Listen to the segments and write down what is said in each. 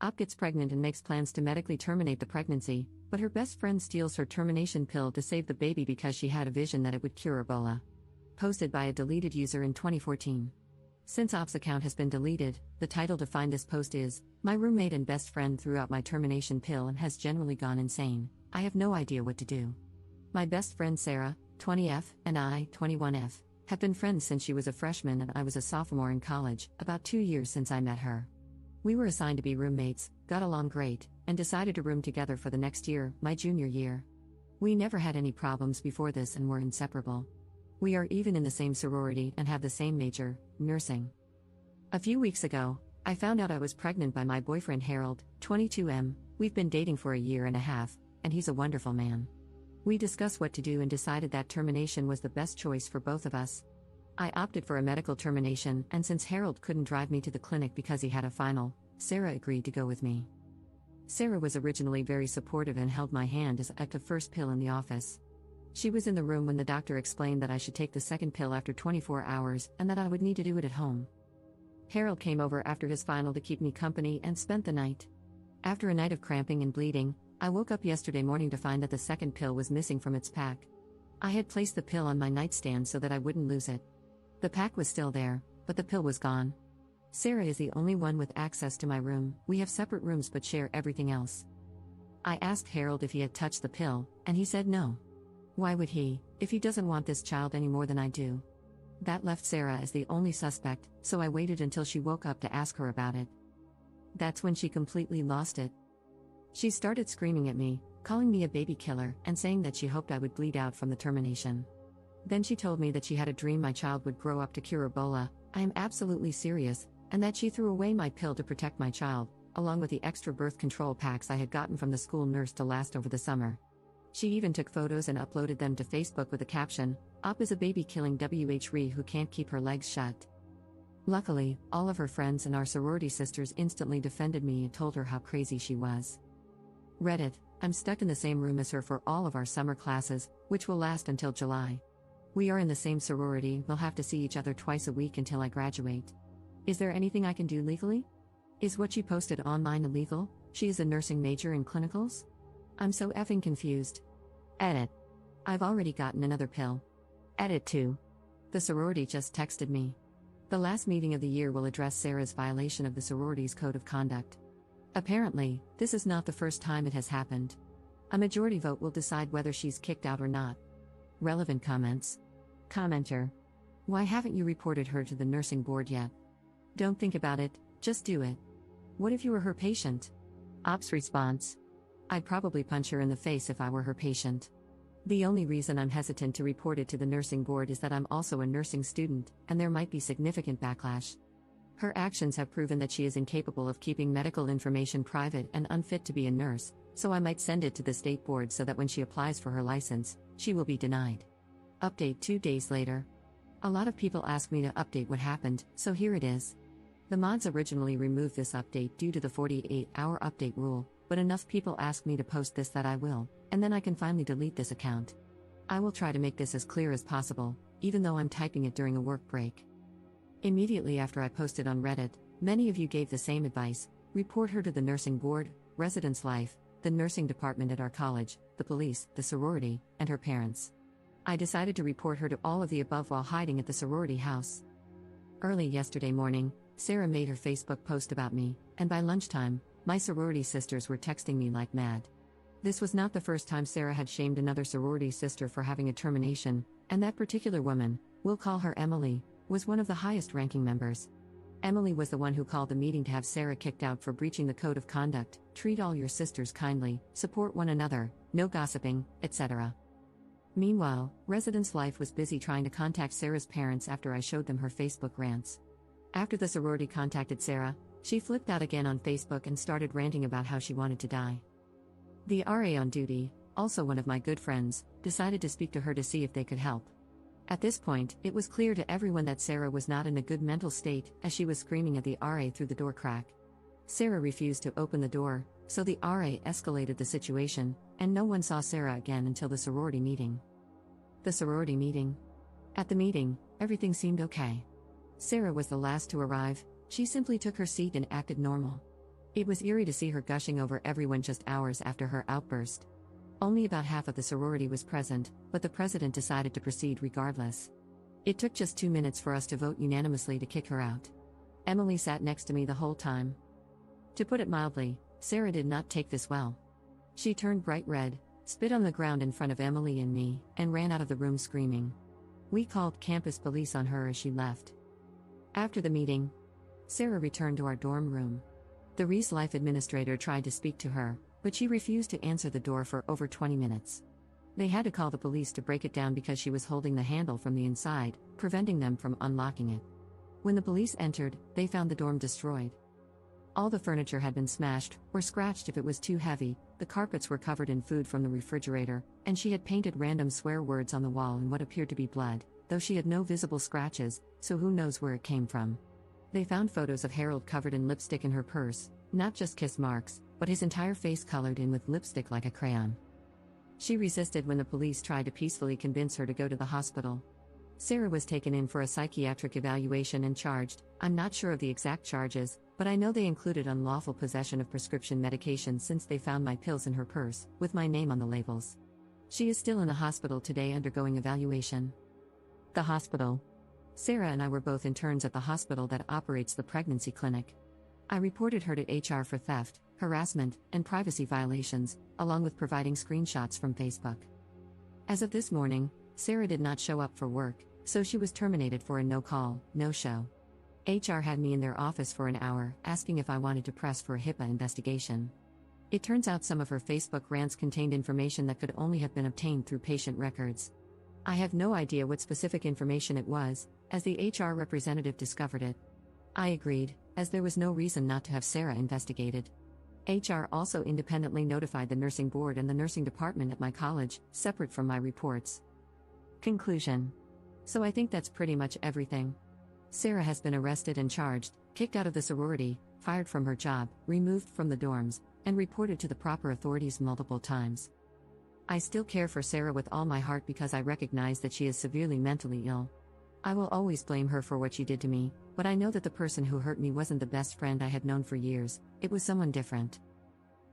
Op gets pregnant and makes plans to medically terminate the pregnancy, but her best friend steals her termination pill to save the baby because she had a vision that it would cure Ebola. Posted by a deleted user in 2014. Since Op's account has been deleted, the title to find this post is, "My roommate and best friend threw out my termination pill and has generally gone insane. I have no idea what to do. My best friend Sarah, 20F, and I, 21F, have been friends since she was a freshman and I was a sophomore in college, about 2 years since I met her. We were assigned to be roommates, got along great, and decided to room together for the next year, my junior year. We never had any problems before this and were inseparable. We are even in the same sorority and have the same major, nursing. A few weeks ago, I found out I was pregnant by my boyfriend Harold, 22M. We've been dating for a year and a half, and he's a wonderful man. We discussed what to do and decided that termination was the best choice for both of us. I opted for a medical termination, and since Harold couldn't drive me to the clinic because he had a final, Sarah agreed to go with me. Sarah was originally very supportive and held my hand as I took the first pill in the office. She was in the room when the doctor explained that I should take the second pill after 24 hours and that I would need to do it at home. Harold came over after his final to keep me company and spent the night. After a night of cramping and bleeding, I woke up yesterday morning to find that the second pill was missing from its pack. I had placed the pill on my nightstand so that I wouldn't lose it. The pack was still there, but the pill was gone. Sarah is the only one with access to my room. We have separate rooms but share everything else. I asked Harold if he had touched the pill, and he said no. Why would he, if he doesn't want this child any more than I do? That left Sarah as the only suspect, so I waited until she woke up to ask her about it. That's when she completely lost it. She started screaming at me, calling me a baby killer, and saying that she hoped I would bleed out from the termination. Then she told me that she had a dream my child would grow up to cure Ebola. I am absolutely serious, and that she threw away my pill to protect my child, along with the extra birth control packs I had gotten from the school nurse to last over the summer. She even took photos and uploaded them to Facebook with the caption, "Op is a baby-killing WHRE who can't keep her legs shut." Luckily, all of her friends and our sorority sisters instantly defended me and told her how crazy she was. Reddit, I'm stuck in the same room as her for all of our summer classes, which will last until July. We are in the same sorority, we'll have to see each other twice a week until I graduate. Is there anything I can do legally? Is what she posted online illegal? She is a nursing major in clinicals? I'm so effing confused. Edit. I've already gotten another pill. Edit 2. The sorority just texted me. The last meeting of the year will address Sarah's violation of the sorority's code of conduct. Apparently, this is not the first time it has happened. A majority vote will decide whether she's kicked out or not. Relevant comments. Commenter. Why haven't you reported her to the nursing board yet? Don't think about it, just do it. What if you were her patient? Op's response. I'd probably punch her in the face if I were her patient. The only reason I'm hesitant to report it to the nursing board is that I'm also a nursing student, and there might be significant backlash. Her actions have proven that she is incapable of keeping medical information private and unfit to be a nurse, so I might send it to the state board so that when she applies for her license, she will be denied. Update 2 days later. A lot of people ask me to update what happened, so here it is. The mods originally removed this update due to the 48-hour update rule, but enough people ask me to post this that I will, and then I can finally delete this account. I will try to make this as clear as possible, even though I'm typing it during a work break. Immediately after I posted on Reddit, many of you gave the same advice: report her to the nursing board, residence life, the nursing department at our college, the police, the sorority, and her parents. I decided to report her to all of the above while hiding at the sorority house. Early yesterday morning, Sarah made her Facebook post about me, and by lunchtime, my sorority sisters were texting me like mad. This was not the first time Sarah had shamed another sorority sister for having a termination, and that particular woman, we'll call her Emily, was one of the highest-ranking members. Emily was the one who called the meeting to have Sarah kicked out for breaching the code of conduct, treat all your sisters kindly, support one another, no gossiping, etc. Meanwhile, Residence Life was busy trying to contact Sarah's parents after I showed them her Facebook rants. After the sorority contacted Sarah, she flipped out again on Facebook and started ranting about how she wanted to die. The RA on duty, also one of my good friends, decided to speak to her to see if they could help. At this point, it was clear to everyone that Sarah was not in a good mental state, as she was screaming at the RA through the door crack. Sarah refused to open the door, so the RA escalated the situation, and no one saw Sarah again until the sorority meeting. The sorority meeting. At the meeting, everything seemed okay. Sarah was the last to arrive. She simply took her seat and acted normal. It was eerie to see her gushing over everyone just hours after her outburst. Only about half of the sorority was present, but the president decided to proceed regardless. It took just 2 minutes for us to vote unanimously to kick her out. Emily sat next to me the whole time. To put it mildly, Sarah did not take this well. She turned bright red, spit on the ground in front of Emily and me, and ran out of the room screaming. We called campus police on her as she left. After the meeting, Sarah returned to our dorm room. The Reese Life administrator tried to speak to her, but she refused to answer the door for over 20 minutes. They had to call the police to break it down because she was holding the handle from the inside, preventing them from unlocking it. When the police entered, they found the dorm destroyed. All the furniture had been smashed, or scratched if it was too heavy, the carpets were covered in food from the refrigerator, and she had painted random swear words on the wall in what appeared to be blood, though she had no visible scratches, so who knows where it came from. They found photos of Harold covered in lipstick in her purse, not just kiss marks, but his entire face colored in with lipstick like a crayon. She resisted when the police tried to peacefully convince her to go to the hospital. Sarah was taken in for a psychiatric evaluation and charged. I'm not sure of the exact charges, but I know they included unlawful possession of prescription medication since they found my pills in her purse, with my name on the labels. She is still in the hospital today undergoing evaluation. The hospital. Sarah and I were both interns at the hospital that operates the pregnancy clinic. I reported her to HR for theft, harassment, and privacy violations, along with providing screenshots from Facebook. As of this morning, Sarah did not show up for work, so she was terminated for a no-call, no-show. HR had me in their office for an hour, asking if I wanted to press for a HIPAA investigation. It turns out some of her Facebook rants contained information that could only have been obtained through patient records. I have no idea what specific information it was, as the HR representative discovered it. I agreed, as there was no reason not to have Sarah investigated. HR also independently notified the nursing board and the nursing department at my college, separate from my reports. Conclusion. So I think that's pretty much everything. Sarah has been arrested and charged, kicked out of the sorority, fired from her job, removed from the dorms, and reported to the proper authorities multiple times. I still care for Sarah with all my heart because I recognize that she is severely mentally ill. I will always blame her for what she did to me, but I know that the person who hurt me wasn't the best friend I had known for years, it was someone different.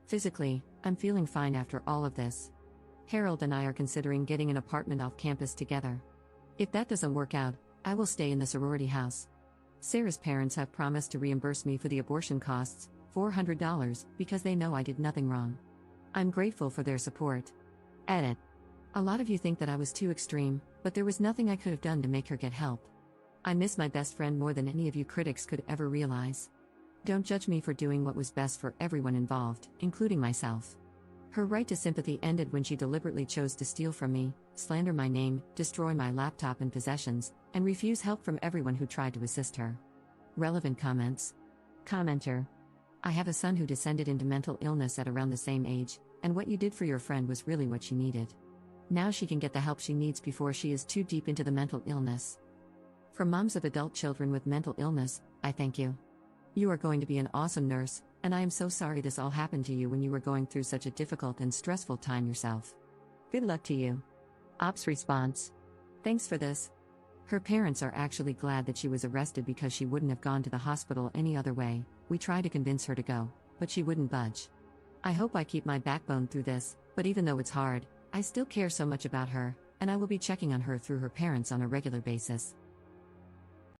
Physically, I'm feeling fine after all of this. Harold and I are considering getting an apartment off campus together. If that doesn't work out, I will stay in the sorority house. Sarah's parents have promised to reimburse me for the abortion costs, $400, because they know I did nothing wrong. I'm grateful for their support. Edit. A lot of you think that I was too extreme, but there was nothing I could have done to make her get help. I miss my best friend more than any of you critics could ever realize. Don't judge me for doing what was best for everyone involved, including myself. Her right to sympathy ended when she deliberately chose to steal from me, slander my name, destroy my laptop and possessions, and refuse help from everyone who tried to assist her. Relevant comments. Commenter. I have a son who descended into mental illness at around the same age, and what you did for your friend was really what she needed. Now she can get the help she needs before she is too deep into the mental illness. For moms of adult children with mental illness, I thank you. You are going to be an awesome nurse, and I am so sorry this all happened to you when you were going through such a difficult and stressful time yourself. Good luck to you. Ops response. Thanks for this. Her parents are actually glad that she was arrested because she wouldn't have gone to the hospital any other way. We tried to convince her to go, but she wouldn't budge. I hope I keep my backbone through this, but even though it's hard, I still care so much about her, and I will be checking on her through her parents on a regular basis.